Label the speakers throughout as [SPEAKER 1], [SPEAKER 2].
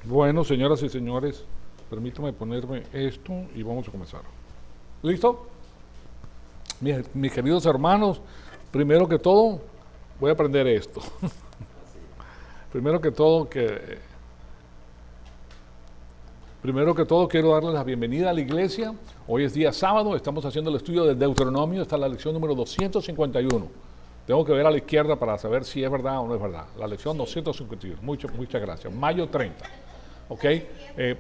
[SPEAKER 1] Bueno, señoras y señores, permítame ponerme esto y vamos a comenzar. ¿Listo? Mis queridos hermanos, primero que todo, voy a aprender esto. Primero que todo, quiero darles la bienvenida a la iglesia. Hoy es día sábado, estamos haciendo el estudio del Deuteronomio, está la lección número 251. Tengo que ver a la izquierda para saber si es verdad o no es verdad. La lección 251, muchas gracias. Mayo 30. ¿Ok?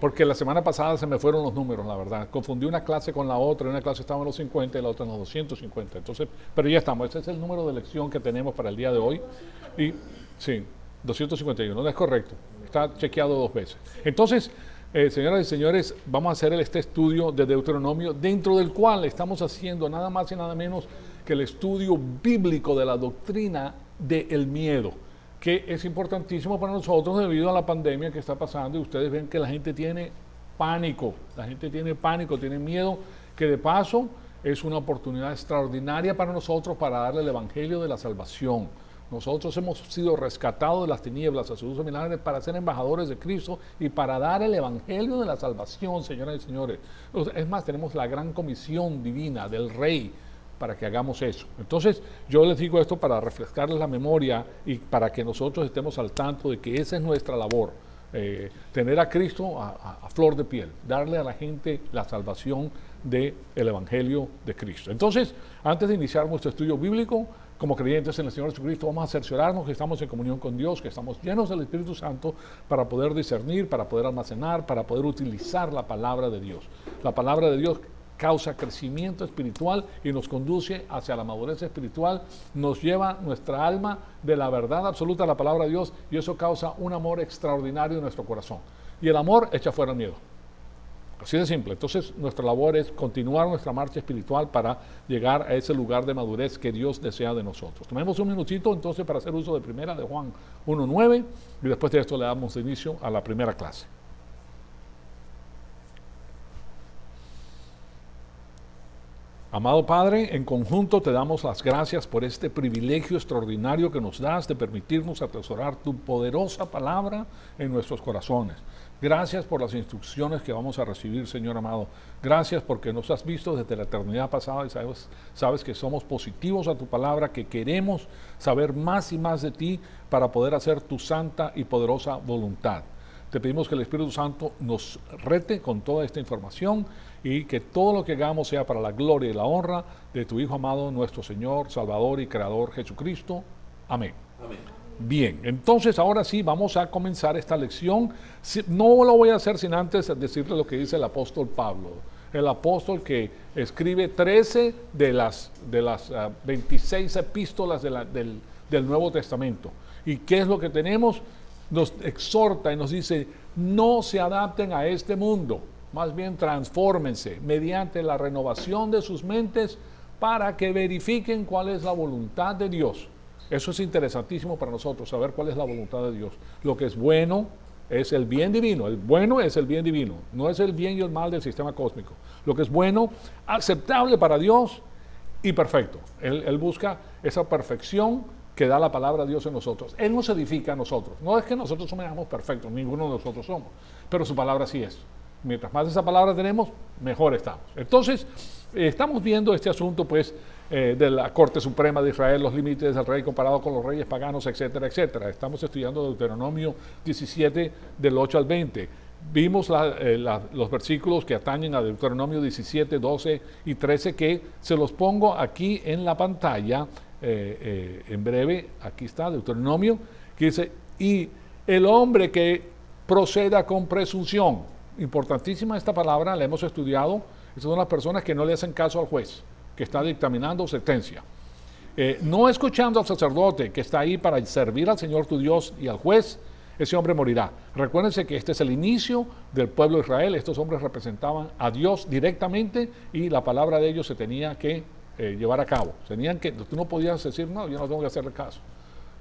[SPEAKER 1] Porque la semana pasada se me fueron los números, la verdad. Confundí una clase con la otra, una clase estaba en los 50 y la otra en los 250. Entonces, pero ya estamos, ese es el número de lección que tenemos para el día de hoy. Y sí, 251, no es correcto, está chequeado 2 veces. Entonces, señoras y señores, vamos a hacer este estudio de Deuteronomio, dentro del cual estamos haciendo nada más y nada menos que el estudio bíblico de la doctrina del miedo, que es importantísimo para nosotros debido a la pandemia que está pasando, y ustedes ven que la gente tiene pánico, tiene miedo, que de paso es una oportunidad extraordinaria para nosotros para darle el evangelio de la salvación. Nosotros hemos sido rescatados de las tinieblas a su uso milagros para ser embajadores de Cristo y para dar el evangelio de la salvación, señoras y señores. Es más, tenemos la gran comisión divina del Rey para que hagamos eso. Entonces, yo les digo esto para refrescarles la memoria y para que nosotros estemos al tanto de que esa es nuestra labor, tener a Cristo a flor de piel, darle a la gente la salvación del Evangelio de Cristo. Entonces, antes de iniciar nuestro estudio bíblico, como creyentes en el Señor Jesucristo, vamos a cerciorarnos que estamos en comunión con Dios, que estamos llenos del Espíritu Santo para poder discernir, para poder almacenar, para poder utilizar la palabra de Dios. La palabra de Dios causa crecimiento espiritual y nos conduce hacia la madurez espiritual, nos lleva nuestra alma de la verdad absoluta de la palabra de Dios, y eso causa un amor extraordinario en nuestro corazón. Y el amor echa fuera el miedo. Así de simple. Entonces, nuestra labor es continuar nuestra marcha espiritual para llegar a ese lugar de madurez que Dios desea de nosotros. Tomemos un minutito entonces para hacer uso de primera de Juan 1:9 y después de esto le damos inicio a la primera clase. Amado Padre, en conjunto te damos las gracias por este privilegio extraordinario que nos das de permitirnos atesorar tu poderosa palabra en nuestros corazones. Gracias por las instrucciones que vamos a recibir, Señor amado. Gracias porque nos has visto desde la eternidad pasada y sabes que somos positivos a tu palabra, que queremos saber más y más de ti para poder hacer tu santa y poderosa voluntad. Te pedimos que el Espíritu Santo nos rete con toda esta información y que todo lo que hagamos sea para la gloria y la honra de tu Hijo amado, nuestro Señor, Salvador y Creador Jesucristo. Amén. Amén. Bien, entonces ahora sí vamos a comenzar esta lección. No lo voy a hacer sin antes decirle lo que dice el apóstol Pablo. El apóstol que escribe 13 de las 26 epístolas del Nuevo Testamento. ¿Y qué es lo que tenemos? Nos exhorta y nos dice, no se adapten a este mundo, más bien transfórmense mediante la renovación de sus mentes para que verifiquen cuál es la voluntad de Dios. Eso es interesantísimo para nosotros, saber cuál es la voluntad de Dios. Lo que es bueno es el bien divino, el bueno es el bien divino, no es el bien y el mal del sistema cósmico. Lo que es bueno, aceptable para Dios y perfecto. Él busca esa perfección que da la palabra de Dios en nosotros. Él nos edifica a nosotros. No es que nosotros seamos perfectos, ninguno de nosotros somos, pero su palabra sí es. Mientras más de esa palabra tenemos, mejor estamos. Entonces, estamos viendo este asunto, pues, de la Corte Suprema de Israel, los límites del rey comparado con los reyes paganos, etcétera, etcétera. Estamos estudiando Deuteronomio 17, del 8 al 20. Vimos los versículos que atañen a Deuteronomio 17, 12 y 13, que se los pongo aquí en la pantalla. En breve, aquí está Deuteronomio, que dice, y el hombre que proceda con presunción. Importantísima esta palabra, la hemos estudiado. Estas son las personas que no le hacen caso al juez que está dictaminando sentencia, no escuchando al sacerdote que está ahí para servir al Señor tu Dios y al juez. Ese hombre morirá. Recuérdense que este es el inicio del pueblo de Israel. Estos hombres representaban a Dios directamente y la palabra de ellos se tenía que llevar a cabo. Tú no podías decir, no, yo no tengo que hacerle caso.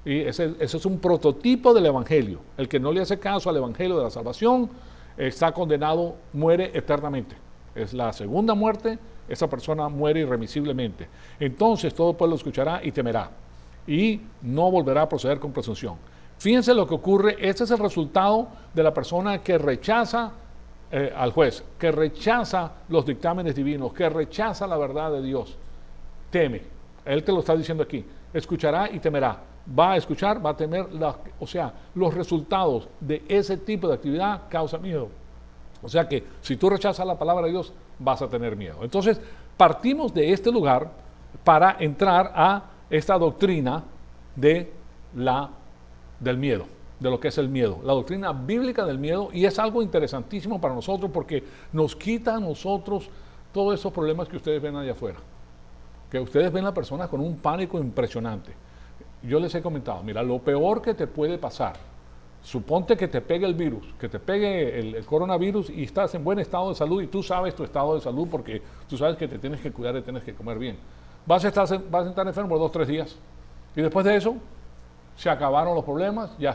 [SPEAKER 1] Y ese es un prototipo del evangelio. El que no le hace caso al evangelio de la salvación está condenado, muere eternamente. Es la segunda muerte, esa persona muere irremisiblemente. Entonces todo el pueblo escuchará y temerá, y no volverá a proceder con presunción. Fíjense lo que ocurre, este es el resultado de la persona que rechaza al juez, que rechaza los dictámenes divinos, que rechaza la verdad de Dios. Teme, él te lo está diciendo aquí, escuchará y temerá. Va a escuchar, va a temer, o sea, los resultados de ese tipo de actividad causan miedo. O sea que si tú rechazas la palabra de Dios, vas a tener miedo. Entonces, partimos de este lugar para entrar a esta doctrina del miedo, de lo que es el miedo, la doctrina bíblica del miedo, y es algo interesantísimo para nosotros porque nos quita a nosotros todos esos problemas que ustedes ven allá afuera, que ustedes ven a personas con un pánico impresionante. Yo les he comentado, mira, lo peor que te puede pasar, suponte que te pegue el virus, que te pegue el coronavirus y estás en buen estado de salud y tú sabes tu estado de salud porque tú sabes que te tienes que cuidar y tienes que comer bien. Vas a estar enfermo por 2 o 3 días y después de eso se acabaron los problemas, ya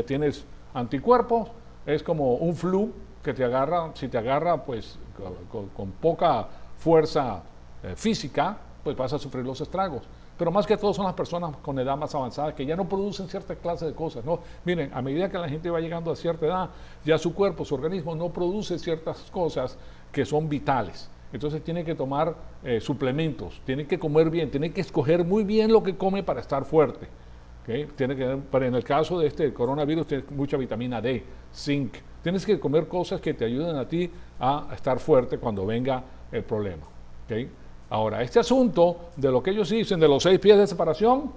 [SPEAKER 1] tienes anticuerpos, es como un flu que te agarra, si te agarra pues con poca fuerza física, pues vas a sufrir los estragos. Pero más que todo son las personas con edad más avanzada que ya no producen cierta clase de cosas, ¿no? Miren, a medida que la gente va llegando a cierta edad, ya su cuerpo, su organismo no produce ciertas cosas que son vitales. Entonces tiene que tomar suplementos, tiene que comer bien, tiene que escoger muy bien lo que come para estar fuerte. ¿Okay? Pero en el caso de este coronavirus, tienes mucha vitamina D, zinc. Tienes que comer cosas que te ayuden a ti a estar fuerte cuando venga el problema. ¿Okay? Ahora, este asunto de lo que ellos dicen de los 6 pies de separación,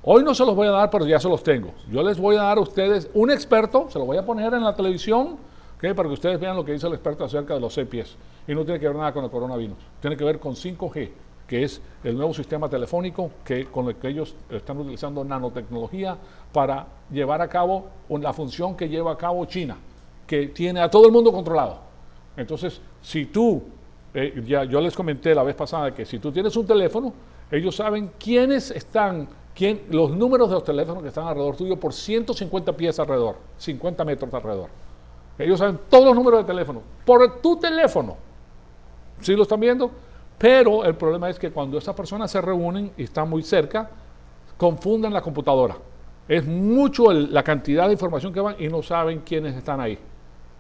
[SPEAKER 1] hoy no se los voy a dar, pero ya se los tengo. Yo les voy a dar a ustedes un experto, se lo voy a poner en la televisión, ¿okay? Para que ustedes vean lo que dice el experto acerca de los 6 pies. Y no tiene que ver nada con el coronavirus, tiene que ver con 5G, que es el nuevo sistema telefónico con el que ellos están utilizando nanotecnología para llevar a cabo la función que lleva a cabo China, que tiene a todo el mundo controlado. Entonces, si tú... yo les comenté la vez pasada que si tú tienes un teléfono, ellos saben los números de los teléfonos que están alrededor tuyo por 150 pies alrededor, 50 metros alrededor. Ellos saben todos los números de teléfono por tu teléfono. ¿Sí lo están viendo? Pero el problema es que cuando esas personas se reúnen y están muy cerca, confunden la computadora. Es mucho la cantidad de información que van y no saben quiénes están ahí.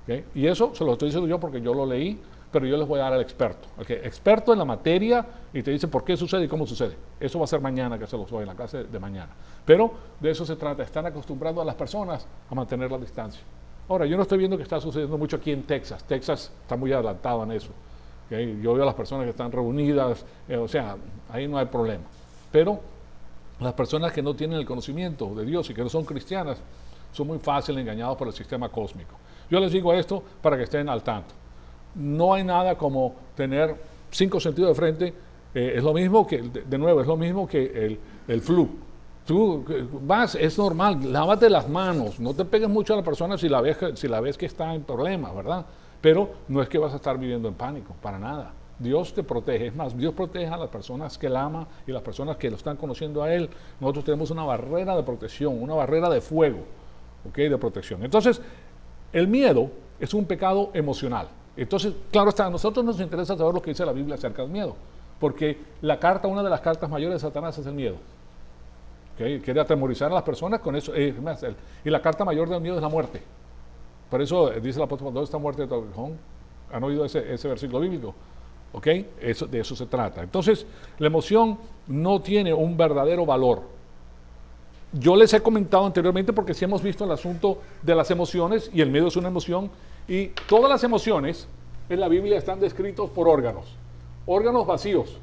[SPEAKER 1] ¿Okay? Y eso se lo estoy diciendo yo porque yo lo leí, pero yo les voy a dar al experto, experto en la materia, y te dice por qué sucede y cómo sucede. Eso va a ser mañana, que se los doy en la clase de mañana. Pero de eso se trata, están acostumbrando a las personas a mantener la distancia. Ahora, yo no estoy viendo que está sucediendo mucho aquí en Texas. Texas está muy adelantado en eso. ¿Okay? Yo veo a las personas que están reunidas, o sea, ahí no hay problema. Pero las personas que no tienen el conocimiento de Dios y que no son cristianas, son muy fáciles engañados por el sistema cósmico. Yo les digo esto para que estén al tanto. No hay nada como tener 5 sentidos de frente, es lo mismo que, de nuevo, es lo mismo que el flu. Tú vas, es normal, lávate las manos, no te pegues mucho a la persona si la ves que está en problemas, ¿verdad? Pero no es que vas a estar viviendo en pánico, para nada. Dios te protege, es más, Dios protege a las personas que Él ama y las personas que lo están conociendo a Él. Nosotros tenemos una barrera de protección, una barrera de fuego, ¿okay? De protección. Entonces, el miedo es un pecado emocional. Entonces, claro está, a nosotros nos interesa saber lo que dice la Biblia acerca del miedo, porque una de las cartas mayores de Satanás es el miedo. ¿Okay? Quiere atemorizar a las personas con eso. Y la carta mayor del miedo es la muerte. Por eso dice el apóstol, ¿dónde está muerte de tu aguijón? ¿Han oído ese versículo bíblico? ¿Ok? De eso se trata. Entonces, la emoción no tiene un verdadero valor. Yo les he comentado anteriormente porque sí hemos visto el asunto de las emociones, y el miedo es una emoción, y todas las emociones en la Biblia están descritos por órganos vacíos.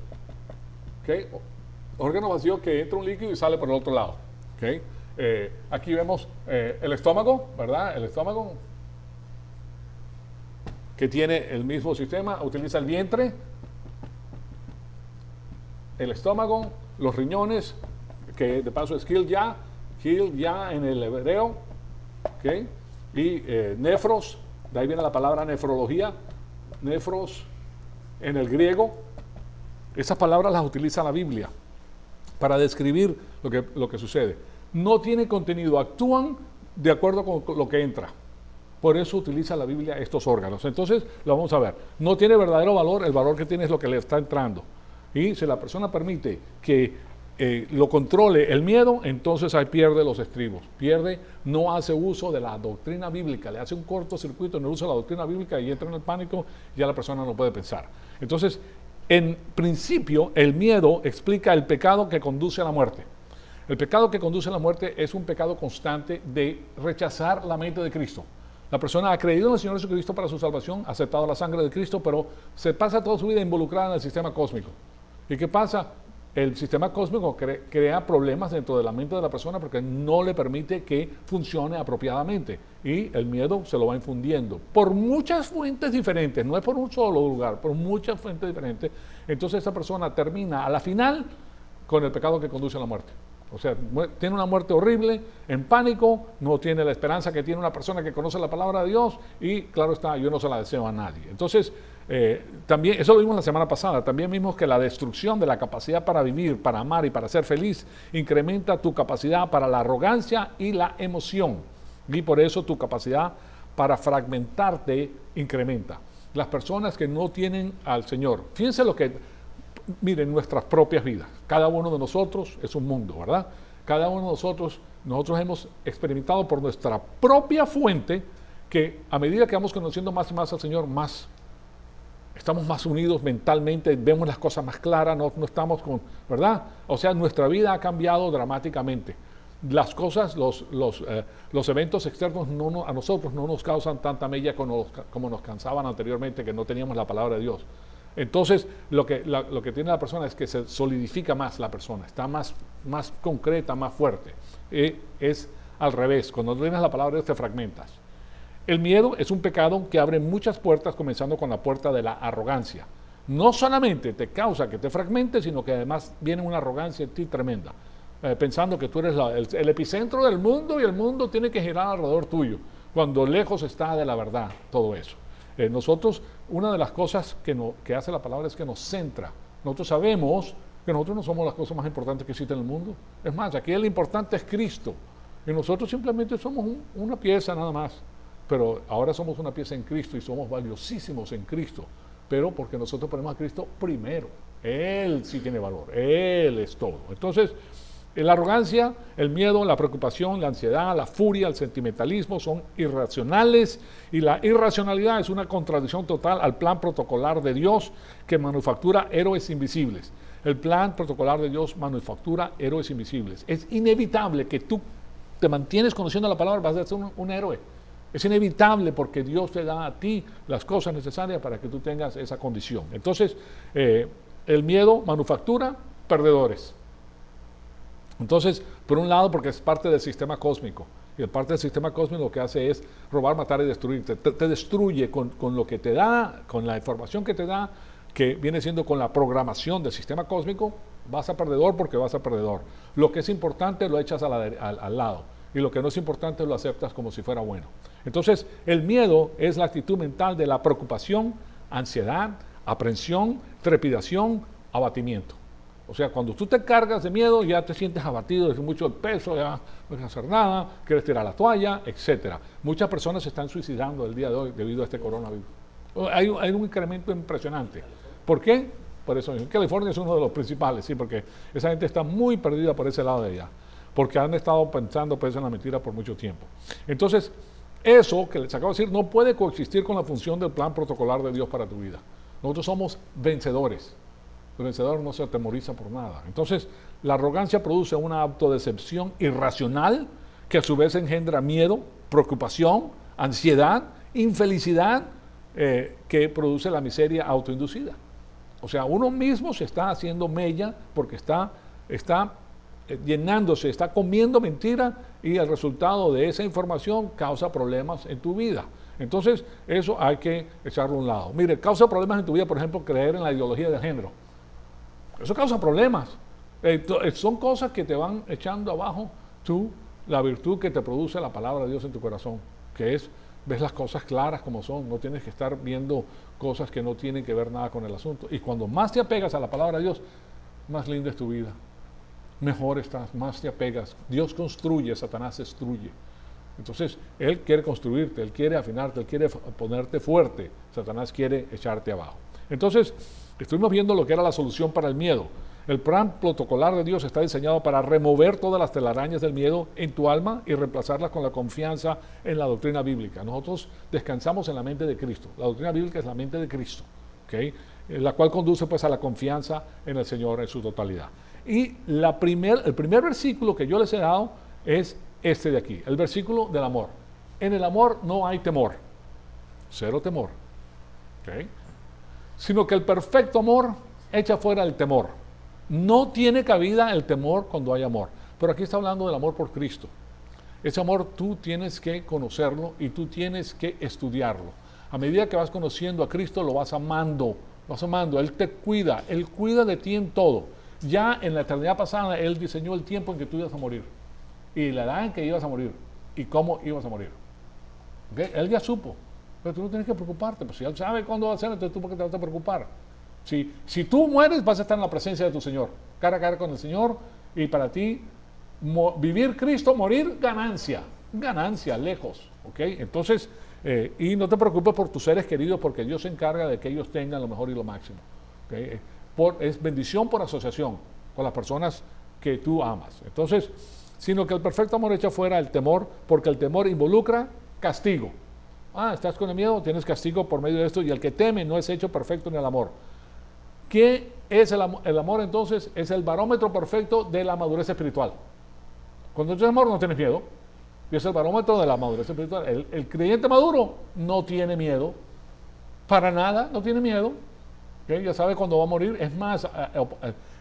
[SPEAKER 1] ¿Okay? Órganos vacíos que entra un líquido y sale por el otro lado. ¿Okay? Aquí vemos el estómago, ¿verdad? El estómago, que tiene el mismo sistema, utiliza el vientre, el estómago, los riñones, que de paso es Kilya en el hebreo, ¿okay? Y nefros, de ahí viene la palabra nefrología, nefros en el griego. Esas palabras las utiliza la Biblia para describir lo que sucede. No tiene contenido, actúan de acuerdo con lo que entra. Por eso utiliza la Biblia estos órganos. Entonces, lo vamos a ver. No tiene verdadero valor, el valor que tiene es lo que le está entrando. Y si la persona permite que lo controle el miedo, entonces ahí pierde los estribos, no hace uso de la doctrina bíblica, le hace un cortocircuito en el uso de la doctrina bíblica y entra en el pánico, ya la persona no puede pensar. Entonces, en principio, el miedo explica el pecado que conduce a la muerte. El pecado que conduce a la muerte es un pecado constante de rechazar la mente de Cristo. La persona ha creído en el Señor Jesucristo para su salvación, ha aceptado la sangre de Cristo, pero se pasa toda su vida involucrada en el sistema cósmico. ¿Y qué pasa? El sistema cósmico crea problemas dentro de la mente de la persona porque no le permite que funcione apropiadamente. Y el miedo se lo va infundiendo por muchas fuentes diferentes, no es por un solo lugar, por muchas fuentes diferentes. Entonces esa persona termina a la final con el pecado que conduce a la muerte. O sea, tiene una muerte horrible, en pánico, no tiene la esperanza que tiene una persona que conoce la palabra de Dios y claro está, yo no se la deseo a nadie. Entonces, también, eso lo vimos la semana pasada, también vimos que la destrucción de la capacidad para vivir, para amar y para ser feliz incrementa tu capacidad para la arrogancia y la emoción. Y por eso tu capacidad para fragmentarte incrementa. Las personas que no tienen al Señor, fíjense lo que... Miren nuestras propias vidas. Cada uno de nosotros es un mundo, ¿verdad? Cada uno de nosotros hemos experimentado por nuestra propia fuente que a medida que vamos conociendo más y más al Señor, estamos más unidos mentalmente, vemos las cosas más claras, no estamos con, ¿verdad? O sea, nuestra vida ha cambiado dramáticamente. Las cosas, los eventos externos a nosotros no nos causan tanta mella como nos cansaban anteriormente, que no teníamos la palabra de Dios. Entonces, lo que tiene la persona es que se solidifica más la persona, está más concreta, más fuerte. Es al revés, cuando no tienes la palabra de Dios te fragmentas. El miedo es un pecado que abre muchas puertas, comenzando con la puerta de la arrogancia. No solamente te causa que te fragmentes, sino que además viene una arrogancia en ti tremenda, pensando que tú eres el epicentro del mundo y el mundo tiene que girar alrededor tuyo, cuando lejos está de la verdad todo eso. Nosotros, una de las cosas que hace la palabra es que nos centra. Nosotros sabemos que nosotros no somos las cosas más importantes que existen en el mundo. Es más, aquí el importante es Cristo. Y nosotros simplemente somos una pieza nada más. Pero ahora somos una pieza en Cristo y somos valiosísimos en Cristo. Pero porque nosotros ponemos a Cristo primero. Él sí tiene valor. Él es todo. Entonces, la arrogancia, el miedo, la preocupación, la ansiedad, la furia, el sentimentalismo son irracionales y la irracionalidad es una contradicción total al plan protocolar de Dios que manufactura héroes invisibles. El plan protocolar de Dios manufactura héroes invisibles. Es inevitable que tú te mantienes conociendo la palabra, vas a ser un héroe. Es inevitable porque Dios te da a ti las cosas necesarias para que tú tengas esa condición. Entonces, el miedo manufactura perdedores. Entonces, por un lado, porque es parte del sistema cósmico, y parte del sistema cósmico lo que hace es robar, matar y destruir. Te destruye con lo que te da, con la información que te da, que viene siendo con la programación del sistema cósmico, vas a perdedor porque vas a perdedor. Lo que es importante lo echas al lado, y lo que no es importante lo aceptas como si fuera bueno. Entonces, el miedo es la actitud mental de la preocupación, ansiedad, aprensión, trepidación, abatimiento. O sea, cuando tú te cargas de miedo, ya te sientes abatido, es mucho el peso, ya no quieres hacer nada, quieres tirar la toalla, etc. Muchas personas se están suicidando el día de hoy debido a este coronavirus. Hay un incremento impresionante. ¿Por qué? Por eso, en California es uno de los principales, sí, porque esa gente está muy perdida por ese lado de allá, porque han estado pensando pues, en la mentira por mucho tiempo. Entonces, eso que les acabo de decir no puede coexistir con la función del plan protocolar de Dios para tu vida. Nosotros somos vencedores. El vencedor no se atemoriza por nada. Entonces, la arrogancia produce una autodecepción irracional que a su vez engendra miedo, preocupación, ansiedad, infelicidad, que produce la miseria autoinducida. O sea, uno mismo se está haciendo mella porque está llenándose, está comiendo mentira y el resultado de esa información causa problemas en tu vida. Entonces, eso hay que echarlo a un lado. Mire, causa problemas en tu vida, por ejemplo, creer en la ideología de género. Eso causa problemas. Son cosas que te van echando abajo la virtud que te produce la palabra de Dios en tu corazón, que es, ves las cosas claras como son, no tienes que estar viendo cosas que no tienen que ver nada con el asunto. Y cuando más te apegas a la palabra de Dios, más linda es tu vida, mejor estás, más te apegas. Dios construye, Satanás destruye. Entonces, Él quiere construirte, Él quiere afinarte, Él quiere ponerte fuerte, Satanás quiere echarte abajo. Entonces, estuvimos viendo lo que era la solución para el miedo. El plan protocolar de Dios está diseñado para remover todas las telarañas del miedo en tu alma y reemplazarlas con la confianza en la doctrina bíblica. Nosotros descansamos en la mente de Cristo. La doctrina bíblica es la mente de Cristo, ¿okay? La cual conduce pues a la confianza en el Señor en su totalidad. Y el primer versículo que yo les he dado es este de aquí, el versículo del amor. En el amor no hay temor, cero temor, ¿okay? Sino que el perfecto amor echa fuera el temor. No tiene cabida el temor cuando hay amor. Pero aquí está hablando del amor por Cristo. Ese amor tú tienes que conocerlo y tú tienes que estudiarlo. A medida que vas conociendo a Cristo, lo vas amando. Él te cuida, Él cuida de ti en todo. Ya en la eternidad pasada, Él diseñó el tiempo en que tú ibas a morir. Y la edad en que ibas a morir. Y cómo ibas a morir. ¿Okay? Él ya supo. Pero tú no tienes que preocuparte. Pues si Él sabe cuándo va a ser, entonces tú por qué te vas a preocupar. Si tú mueres, vas a estar en la presencia de tu Señor. Cara a cara con el Señor. Y para ti, vivir Cristo, morir, ganancia. Ganancia, lejos. ¿Ok? Entonces, y no te preocupes por tus seres queridos, porque Dios se encarga de que ellos tengan lo mejor y lo máximo. ¿Okay? Es bendición por asociación con las personas que tú amas. Entonces, sino que el perfecto amor echa fuera el temor, porque el temor involucra castigo. Estás con el miedo, tienes castigo por medio de esto, y el que teme no es hecho perfecto en el amor. ¿Qué es el amor? El amor entonces es el barómetro perfecto de la madurez espiritual. Cuando tienes amor no tienes miedo, y es el barómetro de la madurez espiritual. El creyente maduro no tiene miedo, para nada, no tiene miedo. ¿Okay? Ya sabe cuándo va a morir. Es más,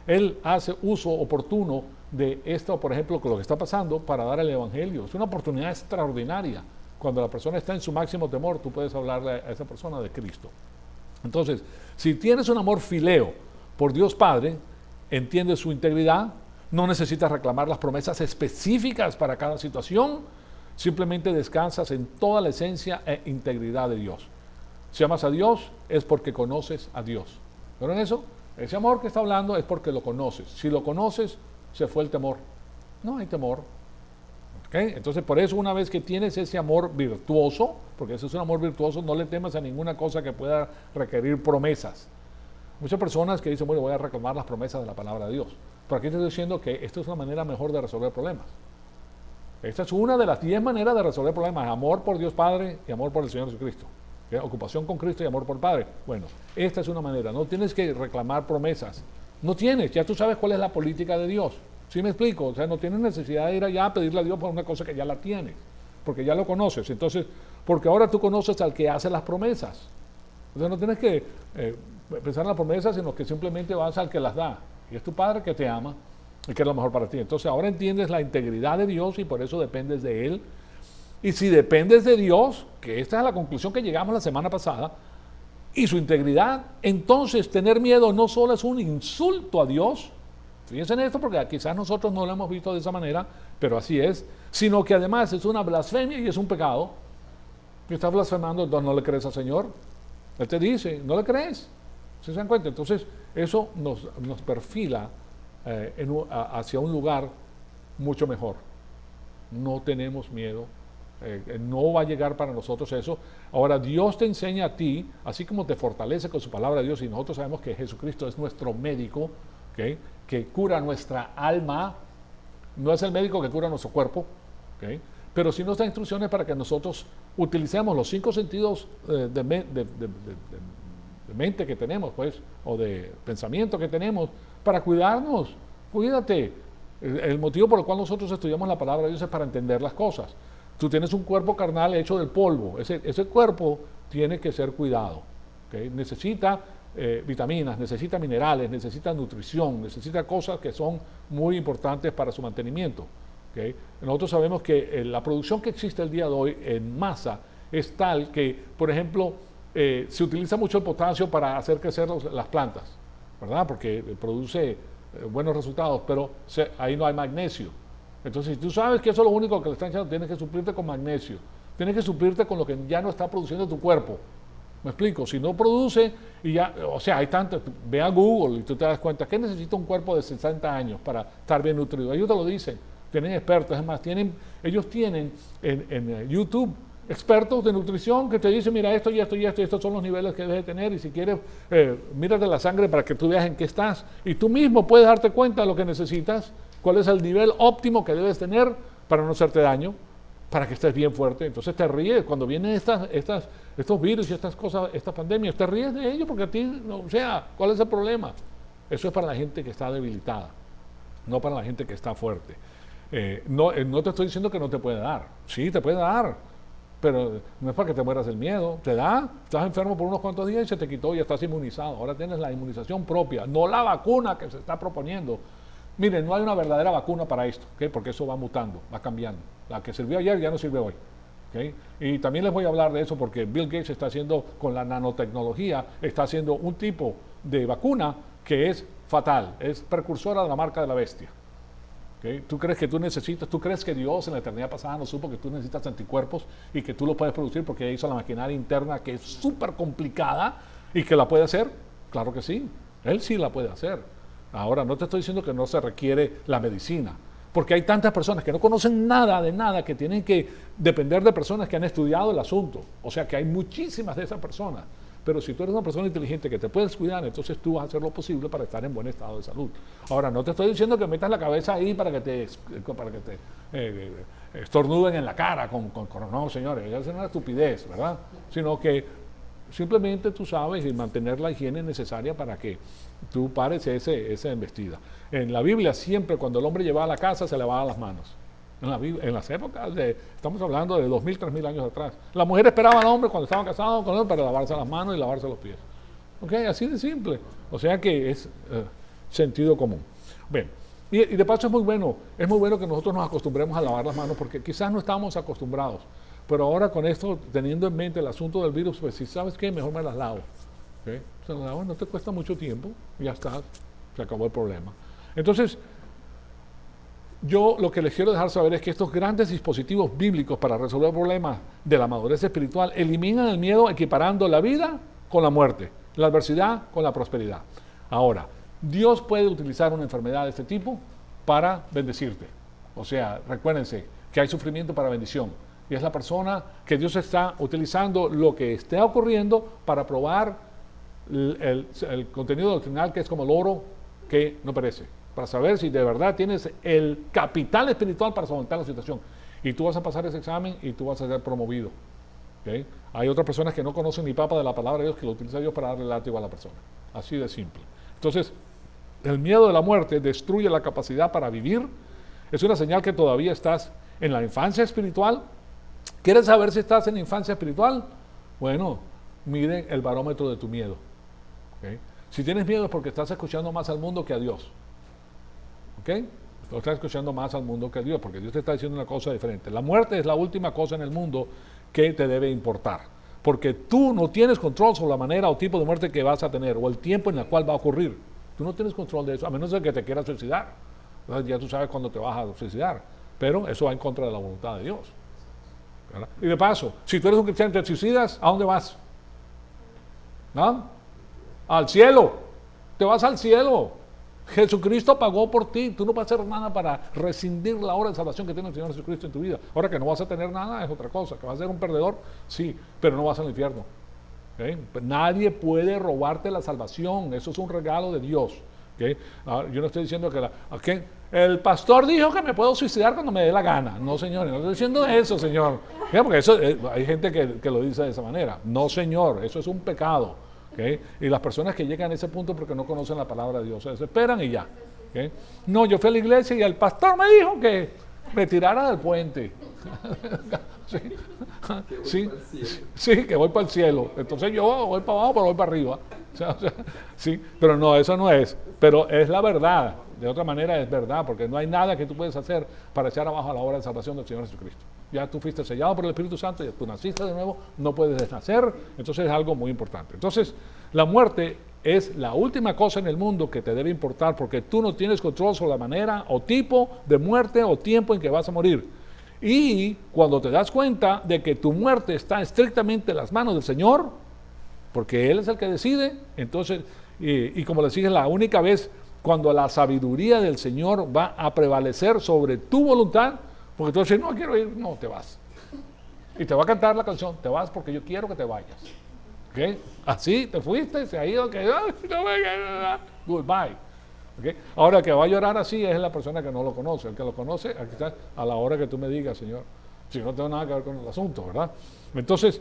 [SPEAKER 1] él hace uso oportuno de esto, por ejemplo, con lo que está pasando, para dar el evangelio. Es una oportunidad extraordinaria. Cuando la persona está en su máximo temor, tú puedes hablarle a esa persona de Cristo. Entonces, si tienes un amor fileo por Dios Padre, entiendes su integridad, no necesitas reclamar las promesas específicas para cada situación, simplemente descansas en toda la esencia e integridad de Dios. Si amas a Dios, es porque conoces a Dios. ¿Pero en eso? Ese amor que está hablando es porque lo conoces. Si lo conoces, se fue el temor. No hay temor. ¿Okay? Entonces, por eso una vez que tienes ese amor virtuoso, porque ese es un amor virtuoso, no le temas a ninguna cosa que pueda requerir promesas. Muchas personas que dicen, bueno, voy a reclamar las promesas de la palabra de Dios. Pero aquí te estoy diciendo que esta es una manera mejor de resolver problemas. Esta es una de las 10 maneras de resolver problemas. Amor por Dios Padre y amor por el Señor Jesucristo. ¿Okay? Ocupación con Cristo y amor por Padre. Bueno, esta es una manera. No tienes que reclamar promesas. No tienes. Ya tú sabes cuál es la política de Dios. ¿Sí me explico? O sea, no tienes necesidad de ir allá a pedirle a Dios por una cosa que ya la tienes. Porque ya lo conoces. Entonces, porque ahora tú conoces al que hace las promesas. Entonces no tienes que pensar en las promesas, sino que simplemente vas al que las da. Y es tu Padre que te ama y que es lo mejor para ti. Entonces ahora entiendes la integridad de Dios y por eso dependes de Él. Y si dependes de Dios, que esta es la conclusión que llegamos la semana pasada, y su integridad, entonces tener miedo no solo es un insulto a Dios, fíjense en esto porque quizás nosotros no lo hemos visto de esa manera, pero así es, sino que además es una blasfemia y es un pecado. Si estás blasfemando, entonces no le crees al Señor. Él te dice, no le crees. ¿Se dan cuenta? Entonces eso nos perfila hacia un lugar mucho mejor. No tenemos miedo. No va a llegar para nosotros eso. Ahora Dios te enseña a ti, así como te fortalece con su palabra de Dios, y nosotros sabemos que Jesucristo es nuestro médico, ¿okay? Que cura nuestra alma. No es el médico que cura nuestro cuerpo, ¿okay? Pero sí nos da instrucciones para que nosotros utilicemos los 5 sentidos de mente que tenemos, pues, o de pensamiento que tenemos, para cuidarnos. Cuídate. El motivo por el cual nosotros estudiamos la palabra de Dios es para entender las cosas. Tú tienes un cuerpo carnal hecho del polvo. Ese cuerpo tiene que ser cuidado. ¿Okay? Necesita vitaminas, necesita minerales, necesita nutrición, necesita cosas que son muy importantes para su mantenimiento. ¿Okay? Nosotros sabemos que la producción que existe el día de hoy en masa es tal que, por ejemplo, se utiliza mucho el potasio para hacer crecer las plantas, ¿verdad? Porque produce buenos resultados, pero ahí no hay magnesio. Entonces, si tú sabes que eso es lo único que le están echando, tienes que suplirte con magnesio. Tienes que suplirte con lo que ya no está produciendo tu cuerpo. ¿Me explico? Si no produce, y ya, o sea, hay tanto, ve a Google y tú te das cuenta que necesita un cuerpo de 60 años para estar bien nutrido. Ellos te lo dicen, tienen expertos, es más, ellos tienen en YouTube expertos de nutrición que te dicen, mira, esto y esto y esto, y estos son los niveles que debes de tener, y si quieres, mírate la sangre para que tú veas en qué estás, y tú mismo puedes darte cuenta de lo que necesitas, cuál es el nivel óptimo que debes tener para no hacerte daño, para que estés bien fuerte. Entonces te ríes cuando vienen estos virus y estas cosas, estas pandemias, te ríes de ellos porque a ti, no, o sea, ¿cuál es el problema? Eso es para la gente que está debilitada, no para la gente que está fuerte. No te estoy diciendo que no te puede dar, sí, te puede dar, pero no es para que te mueras del miedo, te da, estás enfermo por unos cuantos días y se te quitó y estás inmunizado. Ahora tienes la inmunización propia, no la vacuna que se está proponiendo. Miren, no hay una verdadera vacuna para esto, ¿okay? Porque eso va mutando, va cambiando. La que sirvió ayer ya no sirve hoy. ¿Okay? Y también les voy a hablar de eso porque Bill Gates está haciendo, con la nanotecnología, está haciendo un tipo de vacuna que es fatal, es precursora de la marca de la bestia. ¿Okay? ¿Tú crees que tú necesitas, tú crees que Dios en la eternidad pasada no supo que tú necesitas anticuerpos y que tú lo puedes producir porque hizo la maquinaria interna que es súper complicada y que la puede hacer? Claro que sí, Él sí la puede hacer. Ahora, no te estoy diciendo que no se requiere la medicina, porque hay tantas personas que no conocen nada de nada, que tienen que depender de personas que han estudiado el asunto. O sea que hay muchísimas de esas personas. Pero si tú eres una persona inteligente que te puedes cuidar, entonces tú vas a hacer lo posible para estar en buen estado de salud. Ahora, no te estoy diciendo que metas la cabeza ahí para que te estornuden en la cara. No, señores, eso es una estupidez, ¿verdad? Sino que simplemente tú sabes y mantener la higiene necesaria para que tú pares esa embestida. En la Biblia siempre cuando el hombre llevaba a la casa se lavaba las manos. En las épocas, estamos hablando de 2000, 3000 años atrás. La mujer esperaba al hombre cuando estaban casados con él para lavarse las manos y lavarse los pies. ¿Ok? Así de simple. O sea que es sentido común. Bien. Y de paso es muy bueno que nosotros nos acostumbremos a lavar las manos porque quizás no estamos acostumbrados. Pero ahora con esto, teniendo en mente el asunto del virus, pues si sabes qué, mejor me las lavo. ¿Okay? Se las lavo, no te cuesta mucho tiempo, ya está, se acabó el problema. Entonces, yo lo que les quiero dejar saber es que estos grandes dispositivos bíblicos para resolver problemas de la madurez espiritual eliminan el miedo equiparando la vida con la muerte, la adversidad con la prosperidad. Ahora, Dios puede utilizar una enfermedad de este tipo para bendecirte. O sea, recuérdense que hay sufrimiento para bendición. Y es la persona que Dios está utilizando lo que esté ocurriendo para probar el contenido doctrinal que es como el oro que no perece. Para saber si de verdad tienes el capital espiritual para solventar la situación. Y tú vas a pasar ese examen y tú vas a ser promovido. ¿Okay? Hay otras personas que no conocen ni papa de la palabra de Dios que lo utiliza Dios para darle látigo a la persona. Así de simple. Entonces, el miedo de la muerte destruye la capacidad para vivir. Es una señal que todavía estás en la infancia espiritual. ¿Quieres saber si estás en la infancia espiritual? Bueno, mide el barómetro de tu miedo. ¿Okay? Si tienes miedo es porque estás escuchando más al mundo que a Dios. ¿Ok? O estás escuchando más al mundo que a Dios, porque Dios te está diciendo una cosa diferente. La muerte es la última cosa en el mundo que te debe importar, porque tú no tienes control sobre la manera o tipo de muerte que vas a tener, o el tiempo en el cual va a ocurrir. Tú no tienes control de eso, a menos de que te quieras suicidar. Entonces ya tú sabes cuándo te vas a suicidar, pero eso va en contra de la voluntad de Dios. ¿Verdad? Y de paso, si tú eres un cristiano y te suicidas, ¿a dónde vas? ¿No? Al cielo. Te vas al cielo. Jesucristo pagó por ti, tú no vas a hacer nada para rescindir la obra de salvación que tiene el Señor Jesucristo en tu vida. Ahora que no vas a tener nada es otra cosa, que vas a ser un perdedor, sí, pero no vas al infierno. ¿Okay? Nadie puede robarte la salvación, eso es un regalo de Dios. ¿Okay? Yo no estoy diciendo que el pastor dijo que me puedo suicidar cuando me dé la gana. No, señor, no estoy diciendo eso, señor. ¿Okay? Porque eso, hay gente que lo dice de esa manera. No, señor, eso es un pecado. ¿Okay? Y las personas que llegan a ese punto porque no conocen la palabra de Dios se desesperan y ya. ¿Okay? No, yo fui a la iglesia y el pastor me dijo que me tirara del puente. Sí, que voy para el cielo. Entonces yo voy para abajo, pero voy para arriba. Sí, pero no, eso no es. Pero es la verdad. De otra manera es verdad, porque no hay nada que tú puedes hacer para echar abajo a la obra de salvación del Señor Jesucristo. Ya tú fuiste sellado por el Espíritu Santo, ya tú naciste de nuevo, no puedes desnacer, entonces es algo muy importante. Entonces, la muerte es la última cosa en el mundo que te debe importar, porque tú no tienes control sobre la manera o tipo de muerte o tiempo en que vas a morir. Y cuando te das cuenta de que tu muerte está estrictamente en las manos del Señor, porque Él es el que decide, entonces, y como les dije, la única vez cuando la sabiduría del Señor va a prevalecer sobre tu voluntad, porque tú dices, no quiero ir, no, te vas. Y te va a cantar la canción, te vas porque yo quiero que te vayas. ¿Ok? Así, te fuiste, se ha ido, que goodbye. ¿Okay? Ahora, el que va a llorar así es la persona que no lo conoce. El que lo conoce, aquí está, a la hora que tú me digas, Señor, si no tengo nada que ver con el asunto, ¿verdad? Entonces,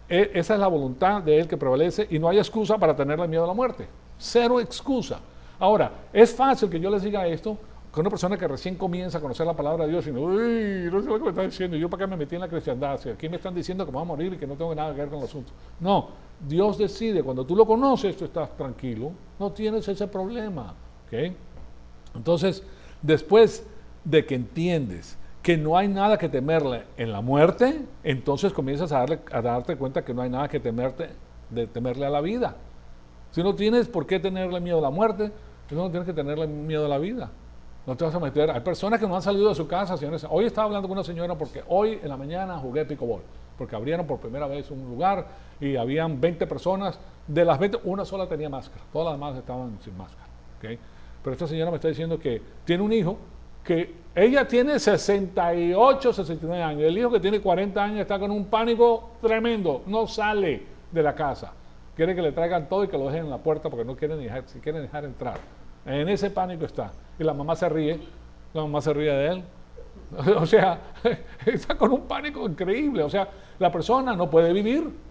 [SPEAKER 1] esa es la voluntad de Él que prevalece y no hay excusa para tenerle miedo a la muerte. Cero excusa. Ahora, es fácil que yo les diga esto con una persona que recién comienza a conocer la palabra de Dios y no, uy, no sé lo que me está diciendo, yo para qué me metí en la cristiandad, si aquí me están diciendo que me voy a morir y que no tengo nada que ver con el asunto. No, Dios decide, cuando tú lo conoces, tú estás tranquilo, no tienes ese problema. ¿Okay? Entonces, después de que entiendes que no hay nada que temerle en la muerte, entonces comienzas a darte cuenta que no hay nada que temerle a la vida. Si no tienes por qué tenerle miedo a la muerte, entonces no tienes que tenerle miedo a la vida. No te vas a meter. Hay personas que no han salido de su casa, señores. Hoy estaba hablando con una señora porque hoy en la mañana jugué pickleball, porque abrieron por primera vez un lugar y habían 20 personas. De las 20, una sola tenía máscara. Todas las demás estaban sin máscara. ¿Okay? Pero esta señora me está diciendo que tiene un hijo que ella tiene 68, 69 años. El hijo que tiene 40 años está con un pánico tremendo. No sale de la casa. Quiere que le traigan todo y que lo dejen en la puerta porque no quieren dejar entrar. En ese pánico está. Y la mamá se ríe. La mamá se ríe de él. O sea, está con un pánico increíble. O sea, la persona no puede vivir.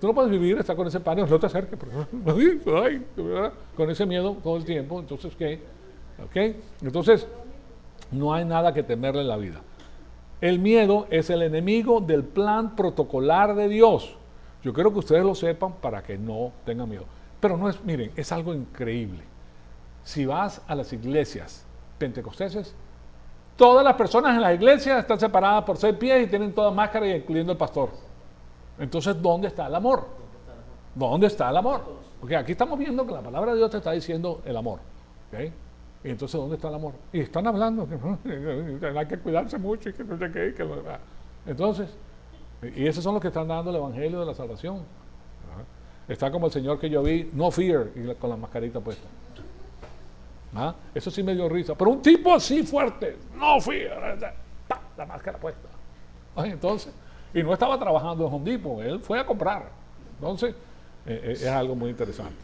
[SPEAKER 1] Tú no puedes vivir, está con ese pánico, no te acerques, con ese miedo todo el tiempo. Entonces, ¿qué? ¿Okay? Entonces, no hay nada que temerle en la vida. El miedo es el enemigo del plan protocolar de Dios. Yo quiero que ustedes lo sepan para que no tengan miedo. Pero no es, miren, es algo increíble. Si vas a las iglesias pentecosteses, todas las personas en las iglesias están separadas por 6 pies y tienen todas máscaras, incluyendo el pastor. Entonces, ¿dónde está el amor? ¿Dónde está el amor? Porque aquí estamos viendo que la palabra de Dios te está diciendo el amor. ¿Okay? Y entonces, ¿dónde está el amor? Y están hablando que hay que cuidarse mucho y que no sé qué. Entonces, y esos son los que están dando el evangelio de la salvación. Está como el señor que yo vi, no fear, y con la mascarita puesta. Eso sí me dio risa. Pero un tipo así fuerte, no fear, la máscara puesta. Entonces, y no estaba trabajando en Home Depot, él fue a comprar. Entonces, es algo muy interesante.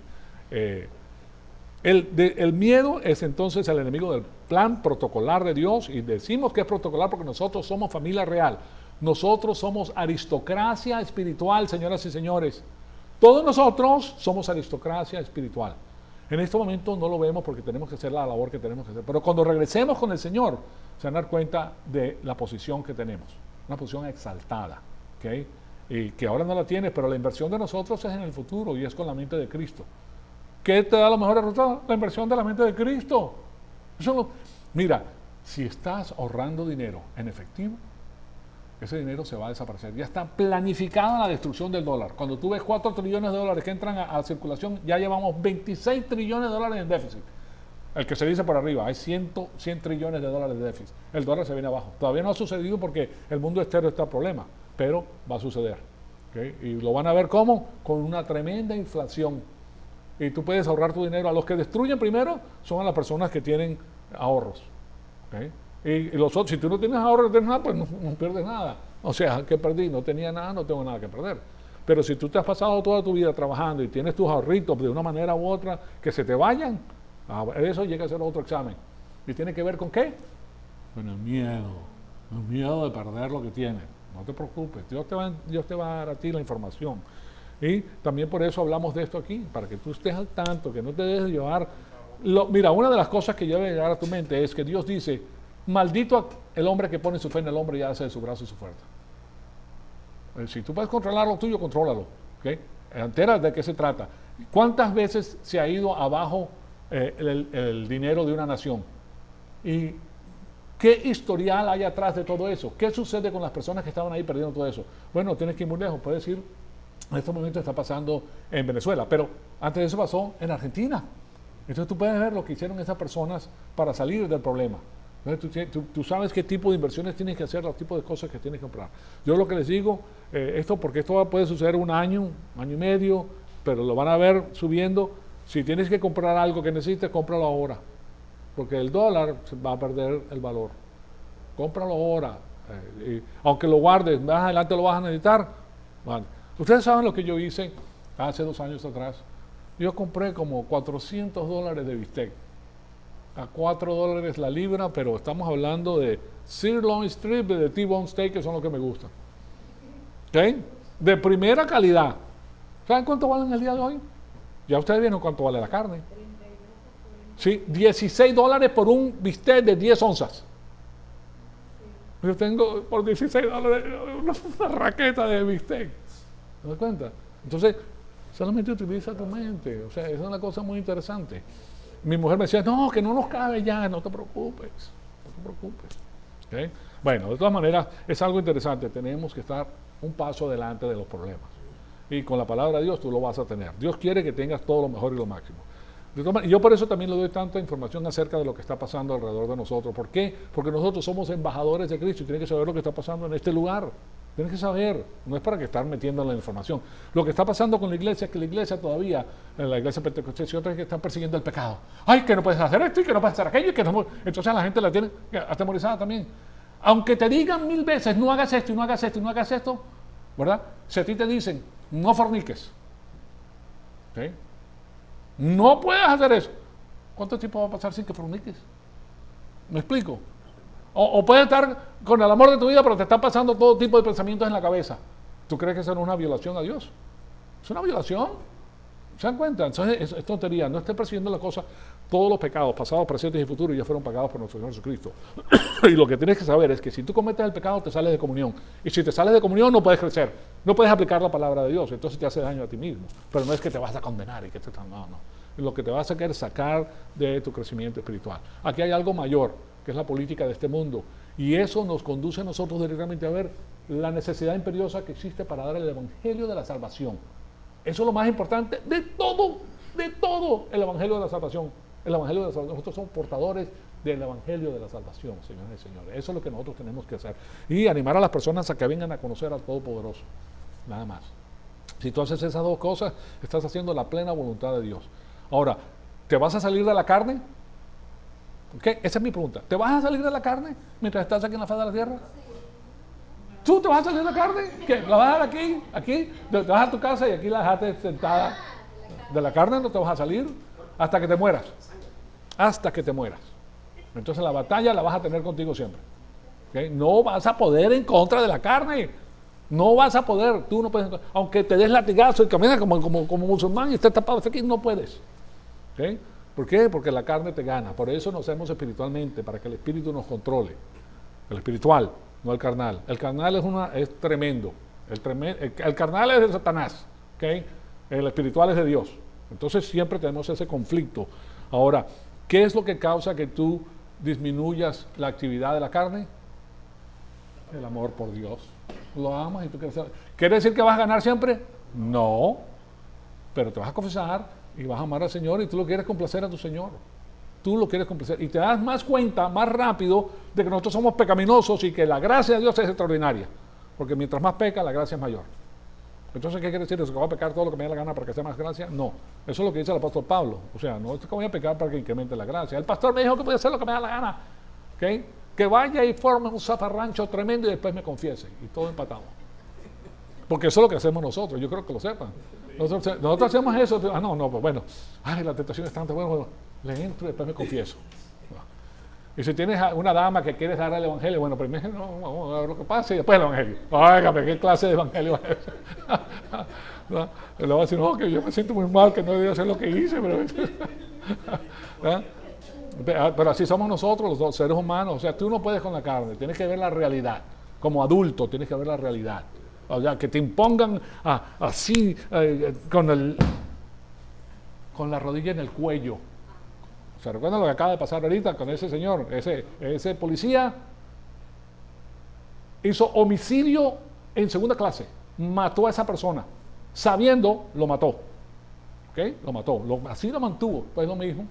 [SPEAKER 1] El miedo es entonces el enemigo del plan protocolar de Dios, y decimos que es protocolar porque nosotros somos familia real. Nosotros somos aristocracia espiritual, señoras y señores. Todos nosotros somos aristocracia espiritual. En este momento no lo vemos porque tenemos que hacer la labor que tenemos que hacer. Pero cuando regresemos con el Señor, se van a dar cuenta de la posición que tenemos. Una posición exaltada. ¿Okay? Y que ahora no la tienes, pero la inversión de nosotros es en el futuro y es con la mente de Cristo. ¿Qué te da los mejores resultados? La inversión de la mente de Cristo. Mira, si estás ahorrando dinero en efectivo, ese dinero se va a desaparecer. Ya está planificada la destrucción del dólar. Cuando tú ves 4 trillones de dólares que entran a circulación, ya llevamos 26 trillones de dólares en déficit. El que se dice por arriba, hay 100 trillones de dólares de déficit. El dólar se viene abajo. Todavía no ha sucedido porque el mundo entero está en problema, pero va a suceder. ¿Okay? Y lo van a ver ¿cómo? Con una tremenda inflación. Y tú puedes ahorrar tu dinero. A los que destruyen primero son a las personas que tienen ahorros. ¿Okay? Y los otros, si tú no tienes ahorros, no tienes nada, pues no pierdes nada. O sea, ¿qué perdí? No tenía nada, no tengo nada que perder. Pero si tú te has pasado toda tu vida trabajando y tienes tus ahorritos de una manera u otra que se te vayan, eso llega a ser otro examen. ¿Y tiene que ver con qué? Con el miedo de perder lo que tienes. No te preocupes, Dios te va a dar a ti la información. Y también por eso hablamos de esto aquí, para que tú estés al tanto, que no te dejes llevar. Mira, una de las cosas que debe llegar a tu mente es que Dios dice, maldito el hombre que pone su fe en el hombre y hace de su brazo y su fuerza. Si tú puedes controlar lo tuyo, contrólalo. ¿Okay? Entérate de qué se trata. ¿Cuántas veces se ha ido abajo el dinero de una nación? ¿Y qué historial hay atrás de todo eso? ¿Qué sucede con las personas que estaban ahí perdiendo todo eso? Bueno, tienes que ir muy lejos. Puedes ir, en este momento está pasando en Venezuela, pero antes de eso pasó en Argentina. Entonces tú puedes ver lo que hicieron esas personas para salir del problema. Entonces, tú sabes qué tipo de inversiones tienes que hacer, los tipos de cosas que tienes que comprar. Yo lo que les digo, porque esto puede suceder un año y medio, pero lo van a ver subiendo. Si tienes que comprar algo que necesites, cómpralo ahora, porque el dólar va a perder el valor. Cómpralo ahora. Aunque lo guardes, más adelante lo vas a necesitar. Vale. Ustedes saben lo que yo hice hace 2 años atrás. Yo compré como $400 de bistec. A $4 la libra, pero estamos hablando de sirloin strip, de T-bone steak, que son los que me gustan. ¿Ok? De primera calidad. ¿Saben cuánto valen el día de hoy? Ya ustedes vieron cuánto vale la carne. Sí, $16 por un bistec de 10 onzas. Yo tengo por $16 una raqueta de bistec. ¿Te das cuenta? Entonces, solamente utiliza tu mente. O sea, es una cosa muy interesante. Mi mujer me decía, no, que no nos cabe ya, no te preocupes. No te preocupes. ¿Okay? Bueno, de todas maneras, es algo interesante. Tenemos que estar un paso adelante de los problemas. Y con la palabra de Dios tú lo vas a tener. Dios quiere que tengas todo lo mejor y lo máximo. Y yo por eso también le doy tanta información acerca de lo que está pasando alrededor de nosotros. ¿Por qué? Porque nosotros somos embajadores de Cristo y tienen que saber lo que está pasando en este lugar. Tienen que saber, no es para que estar metiendo la información. Lo que está pasando con la iglesia es que la iglesia todavía, en la iglesia pentecostés y otras, que están persiguiendo el pecado. Ay, que no puedes hacer esto y que no puedes hacer aquello. Y que no... Entonces la gente la tiene atemorizada también. Aunque te digan 1000 veces, no hagas esto y no hagas esto y no hagas esto, ¿verdad? Si a ti te dicen, no forniques, ¿okay? No puedes hacer eso. ¿Cuánto tiempo va a pasar sin que forniques? ¿Me explico? O puedes estar con el amor de tu vida, pero te están pasando todo tipo de pensamientos en la cabeza. ¿Tú crees que eso no es una violación a Dios? ¿Es una violación? ¿Se dan cuenta? Entonces es tontería. No estés persiguiendo las cosas. Todos los pecados, pasados, presentes y futuros, ya fueron pagados por nuestro Señor Jesucristo. Y lo que tienes que saber es que si tú cometes el pecado, te sales de comunión. Y si te sales de comunión, no puedes crecer. No puedes aplicar la palabra de Dios. Entonces te hace daño a ti mismo. Pero no es que te vas a condenar y que te... No. Lo que te va a hacer es sacar de tu crecimiento espiritual. Aquí hay algo mayor, que es la política de este mundo. Y eso nos conduce a nosotros directamente a ver la necesidad imperiosa que existe para dar el evangelio de la salvación. Eso es lo más importante de todo, el evangelio de la salvación. El evangelio de la salvación. Nosotros somos portadores del evangelio de la salvación, señores y señores. Eso es lo que nosotros tenemos que hacer. Y animar a las personas a que vengan a conocer al Todopoderoso. Nada más. Si tú haces esas dos cosas, estás haciendo la plena voluntad de Dios. Ahora, ¿te vas a salir de la carne? ¿Okay? Esa es mi pregunta. ¿Te vas a salir de la carne mientras estás aquí en la faz de la tierra? ¿Tú te vas a salir de la carne? ¿Qué? ¿La vas a dejar aquí? ¿Aquí? ¿Te vas a tu casa y aquí la dejaste sentada? ¿De la carne no te vas a salir? Hasta que te mueras. Hasta que te mueras. Entonces la batalla la vas a tener contigo siempre. ¿Okay? No vas a poder en contra de la carne. No vas a poder. Tú no puedes. Aunque te des latigazo y caminas como musulmán y estés tapado hasta aquí, no puedes. ¿Okay? ¿Por qué? Porque la carne te gana. Por eso nos hacemos espiritualmente, para que el espíritu nos controle. El espiritual, no el carnal. El carnal es tremendo. El carnal es de Satanás. ¿Okay? El espiritual es de Dios. Entonces siempre tenemos ese conflicto. Ahora, ¿qué es lo que causa que tú disminuyas la actividad de la carne? El amor por Dios. Lo amas y tú quieres saber. ¿Quiere decir que vas a ganar siempre? No. Pero te vas a confesar y vas a amar al Señor y tú lo quieres complacer a tu Señor. Tú lo quieres complacer. Y te das más cuenta, más rápido, de que nosotros somos pecaminosos y que la gracia de Dios es extraordinaria. Porque mientras más peca, la gracia es mayor. Entonces, ¿qué quiere decir eso? ¿Que voy a pecar todo lo que me dé la gana para que sea más gracia? No. Eso es lo que dice el apóstol Pablo. O sea, no es que voy a pecar para que incremente la gracia. El pastor me dijo que voy a hacer lo que me da la gana. ¿Okay? Que vaya y forme un zafarrancho tremendo y después me confiese. Y todo empatado. Porque eso es lo que hacemos nosotros. Yo creo que lo sepan. Nosotros hacemos eso. No, pues bueno. Ay, la tentación es tanta. Bueno, le entro y después me confieso. Y si tienes una dama que quieres dar el evangelio, bueno, primero vamos a ver lo que pasa y después el evangelio. Óigame, ¿qué clase de evangelio es ese? ¿No? Le voy a decir, no, que yo me siento muy mal, que no debía hacer lo que hice. Pero así somos nosotros, los seres humanos. O sea, tú no puedes con la carne, tienes que ver la realidad. Como adulto, tienes que ver la realidad. O sea, que te impongan así, con la rodilla en el cuello. ¿Se recuerdan lo que acaba de pasar ahorita con ese señor? Ese policía hizo homicidio en segunda clase. Mató a esa persona. Sabiendo, lo mató. ¿Ok? Lo mató. Así lo mantuvo. Pues lo mismo.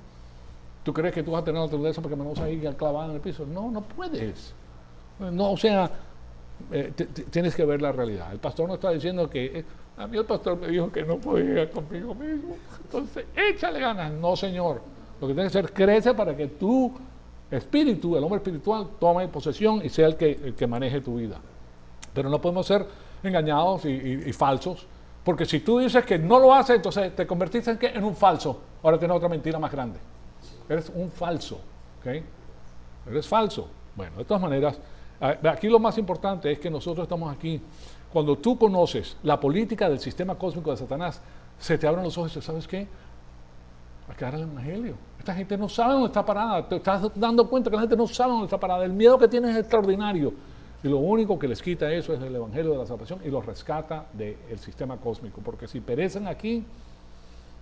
[SPEAKER 1] ¿Tú crees que tú vas a tener la autoridad porque me vas a ir clavado en el piso? No, no puedes. No, o sea, tienes que ver la realidad. El pastor no está diciendo que... a mí el pastor me dijo que no podía conmigo mismo. Entonces, échale ganas. No, señor. Lo que tienes que hacer, crece para que tú espíritu, el hombre espiritual, tome posesión y sea el que maneje tu vida. Pero no podemos ser engañados y falsos, porque si tú dices que no lo haces, entonces te convertiste en, ¿qué? En un falso. Ahora tienes otra mentira más grande. Eres un falso. ¿Okay? Eres falso. Bueno, de todas maneras, aquí lo más importante es que nosotros estamos aquí. Cuando tú conoces la política del sistema cósmico de Satanás, se te abren los ojos y dices, ¿sabes qué? Hay que dar el evangelio. Esta gente no sabe dónde está parada. Te estás dando cuenta que la gente no sabe dónde está parada. El miedo que tiene es extraordinario. Y lo único que les quita eso es el evangelio de la salvación y los rescata del sistema cósmico. Porque si perecen aquí,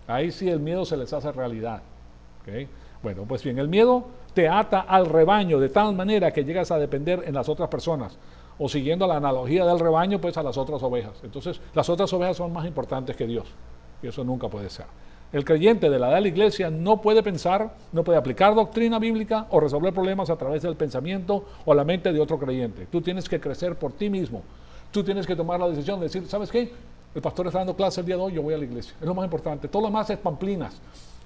[SPEAKER 1] ahí sí el miedo se les hace realidad. ¿Okay? Bueno, pues bien, el miedo te ata al rebaño de tal manera que llegas a depender en las otras personas. O siguiendo la analogía del rebaño, pues a las otras ovejas. Entonces, las otras ovejas son más importantes que Dios. Y eso nunca puede ser. El creyente de la edad de la iglesia no puede pensar, no puede aplicar doctrina bíblica o resolver problemas a través del pensamiento o la mente de otro creyente. Tú tienes que crecer por ti mismo. Tú tienes que tomar la decisión de decir, ¿sabes qué? El pastor está dando clase el día de hoy, yo voy a la iglesia. Es lo más importante. Todo lo más es pamplinas.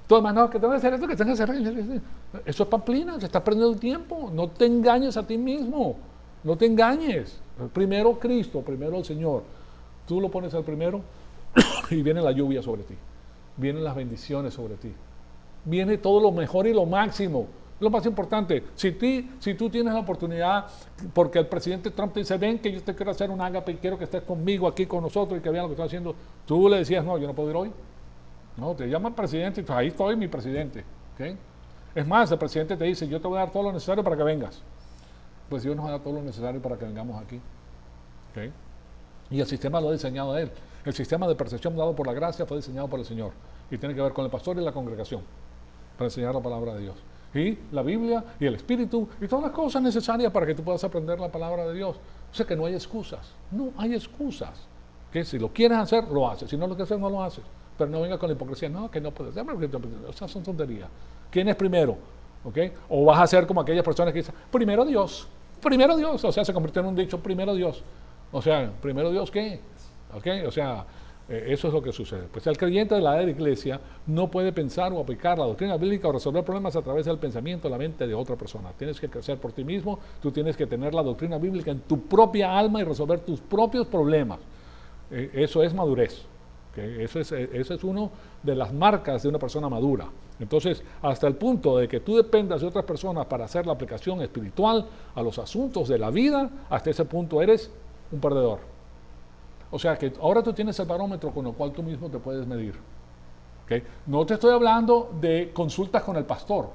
[SPEAKER 1] Todo lo más, no, que tengo que hacer esto, que tengo que hacer eso. Eso es pamplinas, estás perdiendo el tiempo. No te engañes a ti mismo. No te engañes. Primero Cristo, primero el Señor. Tú lo pones al primero y viene la lluvia sobre ti. Vienen las bendiciones sobre ti. Viene todo lo mejor y lo máximo. Lo más importante, si tú tienes la oportunidad, porque el presidente Trump te dice, ven que yo te quiero hacer un ágape y quiero que estés conmigo aquí con nosotros y que vean lo que estoy haciendo, tú le decías, no, yo no puedo ir hoy. No, te llama el presidente y tú, ahí estoy, mi presidente. ¿Okay? Es más, el presidente te dice, yo te voy a dar todo lo necesario para que vengas. Pues Dios nos da todo lo necesario para que vengamos aquí. ¿Okay? Y el sistema lo ha diseñado Él. El sistema de percepción dado por la gracia fue diseñado por el Señor. Y tiene que ver con el pastor y la congregación. Para enseñar la palabra de Dios. Y la Biblia y el Espíritu y todas las cosas necesarias para que tú puedas aprender la palabra de Dios. O sea que no hay excusas. No hay excusas. Que si lo quieres hacer, lo haces. Si no lo quieres hacer, no lo haces. Pero no venga con la hipocresía. No, que no puedes. Esas son tonterías. ¿Quién es primero? ¿Okay? O vas a ser como aquellas personas que dicen, primero Dios. Primero Dios. O sea, se convirtió en un dicho, primero Dios. O sea, primero Dios, ¿qué? ¿Okay? O sea, eso es lo que sucede. Pues el creyente de la edad de la iglesia no puede pensar o aplicar la doctrina bíblica o resolver problemas a través del pensamiento o la mente de otra persona. Tienes que crecer por ti mismo, tú tienes que tener la doctrina bíblica en tu propia alma y resolver tus propios problemas. Eso es madurez. ¿Okay? Eso es una de las marcas de una persona madura. Entonces, hasta el punto de que tú dependas de otras personas para hacer la aplicación espiritual a los asuntos de la vida, hasta ese punto eres un perdedor. O sea que ahora tú tienes el barómetro con el cual tú mismo te puedes medir. ¿Okay? No te estoy hablando de consultas con el pastor,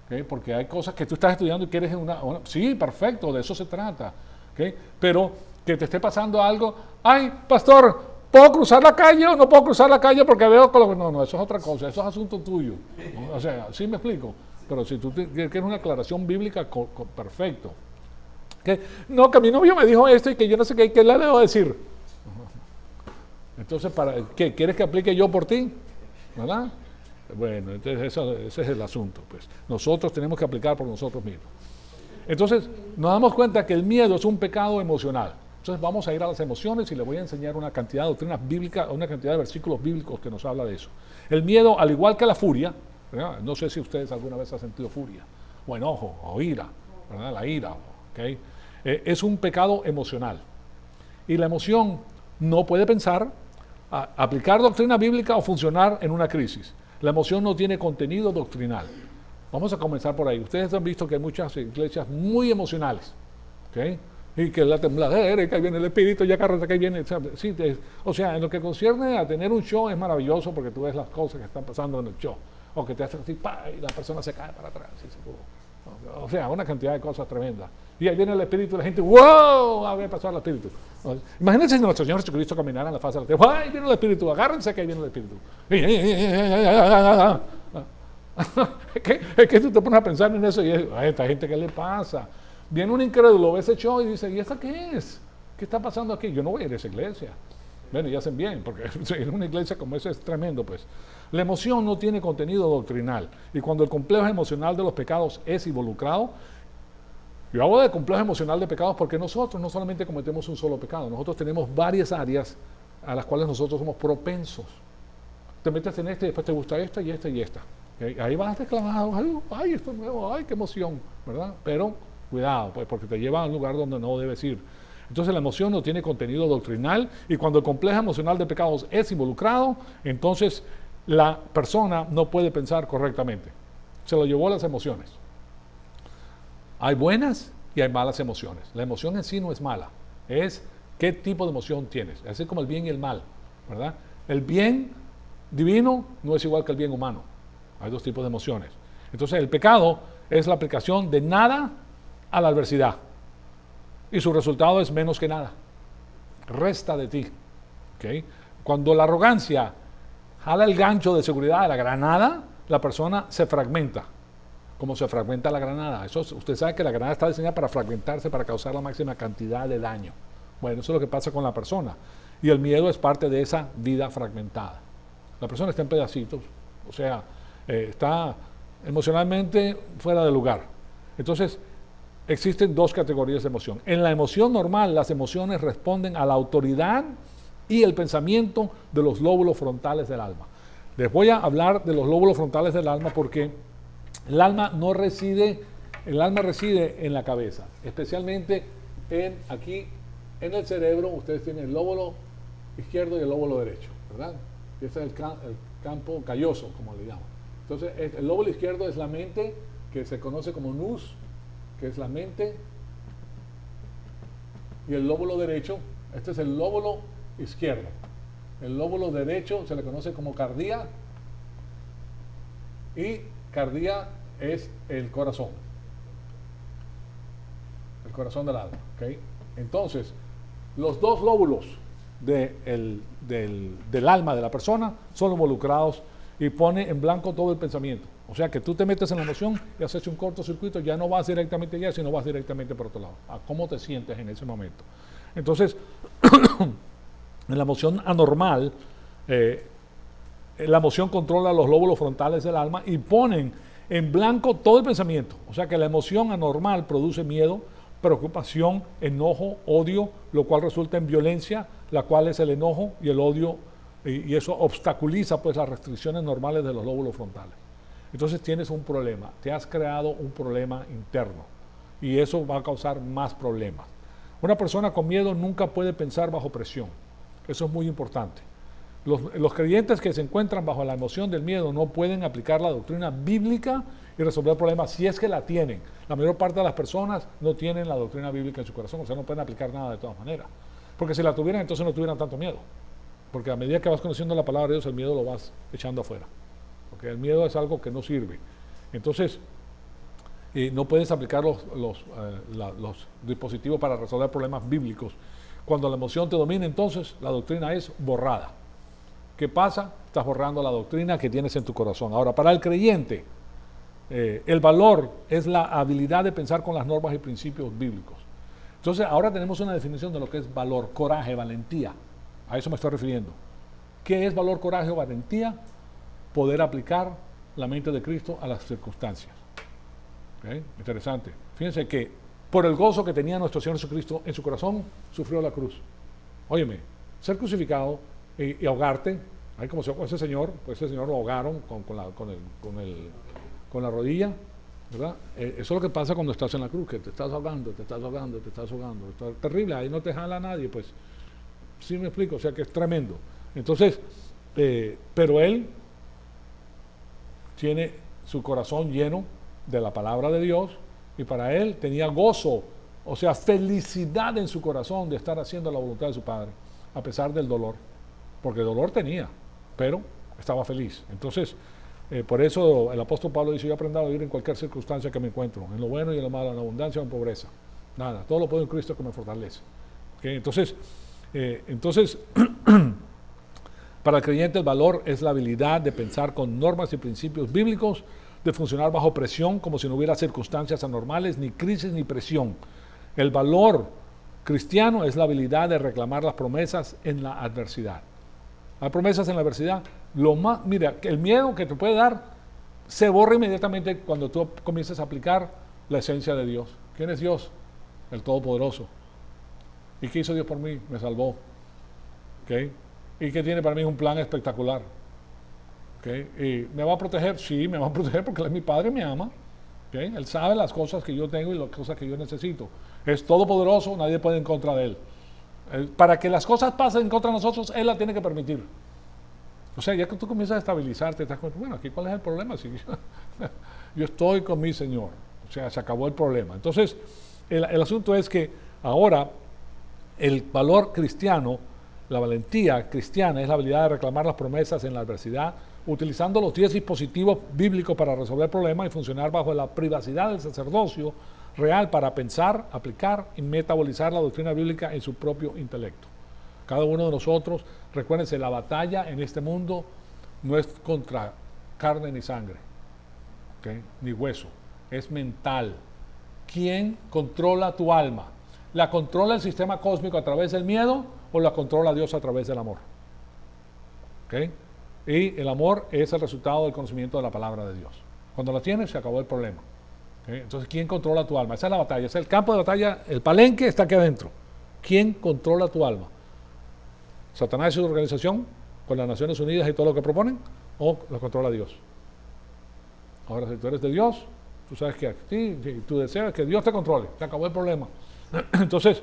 [SPEAKER 1] ¿okay? Porque hay cosas que tú estás estudiando y quieres sí, perfecto, de eso se trata. ¿Okay? Pero que te esté pasando algo, ay, pastor, ¿puedo cruzar la calle o no puedo cruzar la calle porque veo con lo que... No, eso es otra cosa, eso es asunto tuyo. ¿No? O sea, sí me explico. Pero si tú quieres una aclaración bíblica, perfecto. ¿Okay? No, que mi novio me dijo esto y que yo no sé qué le debo decir. Entonces, ¿qué? ¿Quieres que aplique yo por ti? ¿Verdad? Bueno, entonces ese es el asunto. Pues nosotros tenemos que aplicar por nosotros mismos. Entonces, nos damos cuenta que el miedo es un pecado emocional. Entonces, vamos a ir a las emociones y les voy a enseñar una cantidad de doctrinas bíblicas, una cantidad de versículos bíblicos que nos habla de eso. El miedo, al igual que la furia, ¿verdad? No sé si ustedes alguna vez han sentido furia, o enojo, o ira, ¿verdad? La ira, ¿okay? Es un pecado emocional. Y la emoción no puede pensar, aplicar doctrina bíblica o funcionar en una crisis. La emoción no tiene contenido doctrinal. Vamos a comenzar por ahí. Ustedes han visto que hay muchas iglesias muy emocionales, ¿okay? Y que la tembladera, y que ahí viene el espíritu, ya carreta, que ahí viene. Sí, o sea, en lo que concierne a tener un show es maravilloso porque tú ves las cosas que están pasando en el show. O que te hacen así, ¡pah! Y la persona se cae para atrás. O sea, una cantidad de cosas tremendas. Y ahí viene el espíritu y la gente, ¡wow! A ver, pasó el espíritu. Imagínense si nuestro Señor Jesucristo caminara en la faz de la tierra. ¡Ay, viene el espíritu! Agárrense que ahí viene el espíritu. Es que tú te pones a pensar en eso y es, a esta gente, ¿qué le pasa? Viene un incrédulo, ve ese show y dice, ¿y esta qué es? ¿Qué está pasando aquí? Yo no voy a ir a esa iglesia. Bueno, y hacen bien, porque en una iglesia como esa es tremendo, pues. La emoción no tiene contenido doctrinal. Y cuando el complejo emocional de los pecados es involucrado, yo hablo de complejo emocional de pecados porque nosotros no solamente cometemos un solo pecado, nosotros tenemos varias áreas a las cuales nosotros somos propensos. Te metes en este y después te gusta esta y esta y esta. ¿Okay? Ahí vas declamado, ay, esto es nuevo, ay, qué emoción, ¿verdad? Pero cuidado, pues, porque te lleva a un lugar donde no debes ir. Entonces la emoción no tiene contenido doctrinal, y cuando el complejo emocional de pecados es involucrado, entonces la persona no puede pensar correctamente. Se lo llevó las emociones. Hay buenas y hay malas emociones. La emoción en sí no es mala, es qué tipo de emoción tienes, así como el bien y el mal, ¿verdad? El bien divino no es igual que el bien humano. Hay dos tipos de emociones. Entonces el pecado es la aplicación de nada a la adversidad, y su resultado es menos que nada. Resta de ti. ¿Okay? Cuando la arrogancia jala el gancho de seguridad de la granada, la persona se fragmenta. Como se fragmenta la granada. Eso, usted sabe que la granada está diseñada para fragmentarse, para causar la máxima cantidad de daño. Bueno, eso es lo que pasa con la persona. Y el miedo es parte de esa vida fragmentada. La persona está en pedacitos, o sea, está emocionalmente fuera de lugar. Entonces, existen dos categorías de emoción. En la emoción normal, las emociones responden a la autoridad y el pensamiento de los lóbulos frontales del alma. Les voy a hablar de los lóbulos frontales del alma porque el alma reside en la cabeza, especialmente aquí en el cerebro. Ustedes tienen el lóbulo izquierdo y el lóbulo derecho, ¿verdad? Ese es el campo calloso, como le llaman. Entonces, el lóbulo izquierdo es la mente, que se conoce como nous, que es la mente, y el lóbulo derecho, este es el lóbulo izquierdo. El lóbulo derecho se le conoce como cardía, y cardía es el corazón del alma. ¿Okay? Entonces, los dos lóbulos del alma de la persona son involucrados y pone en blanco todo el pensamiento. O sea que tú te metes en la emoción y has hecho un cortocircuito, ya no vas directamente allá, sino vas directamente por otro lado, a cómo te sientes en ese momento. Entonces, en la emoción anormal, la emoción controla los lóbulos frontales del alma y ponen en blanco todo el pensamiento. O sea que la emoción anormal produce miedo, preocupación, enojo, odio, lo cual resulta en violencia, la cual es el enojo y el odio, y eso obstaculiza pues las restricciones normales de los lóbulos frontales. Entonces tienes un problema, te has creado un problema interno, y eso va a causar más problemas. Una persona con miedo nunca puede pensar bajo presión. Eso es muy importante. Los creyentes que se encuentran bajo la emoción del miedo no pueden aplicar la doctrina bíblica y resolver problemas, si es que la tienen. La mayor parte de las personas no tienen la doctrina bíblica en su corazón, o sea, no pueden aplicar nada de todas maneras. Porque si la tuvieran, entonces no tuvieran tanto miedo. Porque a medida que vas conociendo la palabra de Dios, el miedo lo vas echando afuera. Porque el miedo es algo que no sirve. Entonces, no puedes aplicar los dispositivos para resolver problemas bíblicos. Cuando la emoción te domina, entonces la doctrina es borrada. ¿Qué pasa? Estás borrando la doctrina que tienes en tu corazón. Ahora, para el creyente, el valor es la habilidad de pensar con las normas y principios bíblicos. Entonces, ahora tenemos una definición de lo que es valor, coraje, valentía. A eso me estoy refiriendo. ¿Qué es valor, coraje o valentía? Poder aplicar la mente de Cristo a las circunstancias. ¿Okay? Interesante. Fíjense que por el gozo que tenía nuestro Señor Jesucristo en su corazón, sufrió la cruz. Óyeme, ser crucificado y ahogarte, ahí como se ahogó ese señor, pues ese señor lo ahogaron con la rodilla, ¿verdad? Eso es lo que pasa cuando estás en la cruz, que te estás ahogando, te estás ahogando, te estás ahogando. Está terrible, ahí no te jala nadie, pues. Sí me explico, o sea que es tremendo. Entonces, pero él tiene su corazón lleno de la palabra de Dios, y para él tenía gozo, o sea, felicidad en su corazón de estar haciendo la voluntad de su Padre, a pesar del dolor, porque dolor tenía, pero estaba feliz. Entonces, por eso el apóstol Pablo dice: yo he aprendido a vivir en cualquier circunstancia que me encuentro, en lo bueno y en lo malo, en la abundancia o en pobreza. Nada, todo lo puedo en Cristo que me fortalece. ¿Okay? Entonces, para el creyente el valor es la habilidad de pensar con normas y principios bíblicos, de funcionar bajo presión como si no hubiera circunstancias anormales, ni crisis ni presión. El valor cristiano es la habilidad de reclamar las promesas en la adversidad. Las promesas en la adversidad, mira, el miedo que te puede dar se borra inmediatamente cuando tú comienzas a aplicar la esencia de Dios. ¿Quién es Dios? El Todopoderoso. ¿Y qué hizo Dios por mí? Me salvó. ¿Okay? ¿Y qué tiene para mí? Un plan espectacular. ¿Okay? ¿Y me va a proteger? Sí, me va a proteger porque Él es mi Padre y me ama. ¿Okay? Él sabe las cosas que yo tengo y las cosas que yo necesito. Es todopoderoso, nadie puede en contra de Él. Para que las cosas pasen en contra de nosotros, Él las tiene que permitir. O sea, ya que tú comienzas a estabilizarte, estás con, bueno, aquí cuál es el problema. Si yo estoy con mi Señor. O sea, se acabó el problema. Entonces, el asunto es que ahora el valor cristiano, la valentía cristiana, es la habilidad de reclamar las promesas en la adversidad, utilizando los 10 dispositivos bíblicos para resolver problemas y funcionar bajo la privacidad del sacerdocio real para pensar, aplicar y metabolizar la doctrina bíblica en su propio intelecto. Cada uno de nosotros, recuérdense, la batalla en este mundo no es contra carne ni sangre, ¿okay? Ni hueso, es mental. ¿Quién controla tu alma? ¿La controla el sistema cósmico a través del miedo o la controla Dios a través del amor? ¿Okay? Y el amor es el resultado del conocimiento de la palabra de Dios. Cuando la tienes, se acabó el problema. ¿Okay? Entonces, ¿quién controla tu alma? Esa es la batalla, ese es el campo de batalla, el palenque está aquí adentro. ¿Quién controla tu alma? ¿Satanás y su organización con las Naciones Unidas y todo lo que proponen? ¿O lo controla Dios? Ahora, si tú eres de Dios, tú sabes que a ti, tú deseas que Dios te controle, se acabó el problema. Entonces,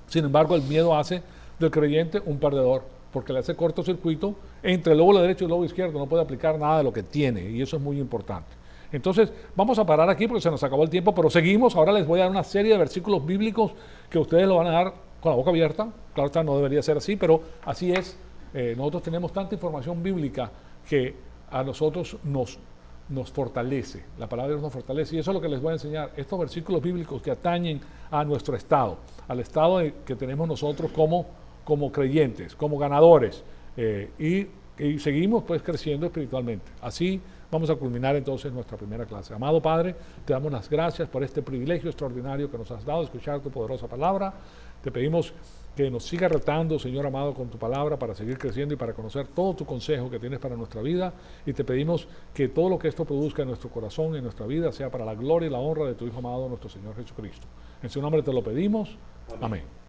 [SPEAKER 1] sin embargo, el miedo hace del creyente un perdedor, porque le hace cortocircuito entre el lóbulo derecho y el lóbulo izquierdo, no puede aplicar nada de lo que tiene, y eso es muy importante. Entonces, vamos a parar aquí porque se nos acabó el tiempo, pero seguimos. Ahora les voy a dar una serie de versículos bíblicos que ustedes lo van a dar con la boca abierta. Claro está, no debería ser así, pero así es. Nosotros tenemos tanta información bíblica que a nosotros nos fortalece. La palabra de Dios nos fortalece, y eso es lo que les voy a enseñar. Estos versículos bíblicos que atañen a nuestro estado, al estado que tenemos nosotros como creyentes, como ganadores, y seguimos pues creciendo espiritualmente. Así vamos a culminar entonces nuestra primera clase. Amado Padre, te damos las gracias por este privilegio extraordinario que nos has dado de escuchar tu poderosa palabra. Te pedimos que nos siga retando, Señor amado, con tu palabra para seguir creciendo y para conocer todo tu consejo que tienes para nuestra vida. Y te pedimos que todo lo que esto produzca en nuestro corazón y en nuestra vida sea para la gloria y la honra de tu Hijo amado, nuestro Señor Jesucristo. En su nombre te lo pedimos. Amén.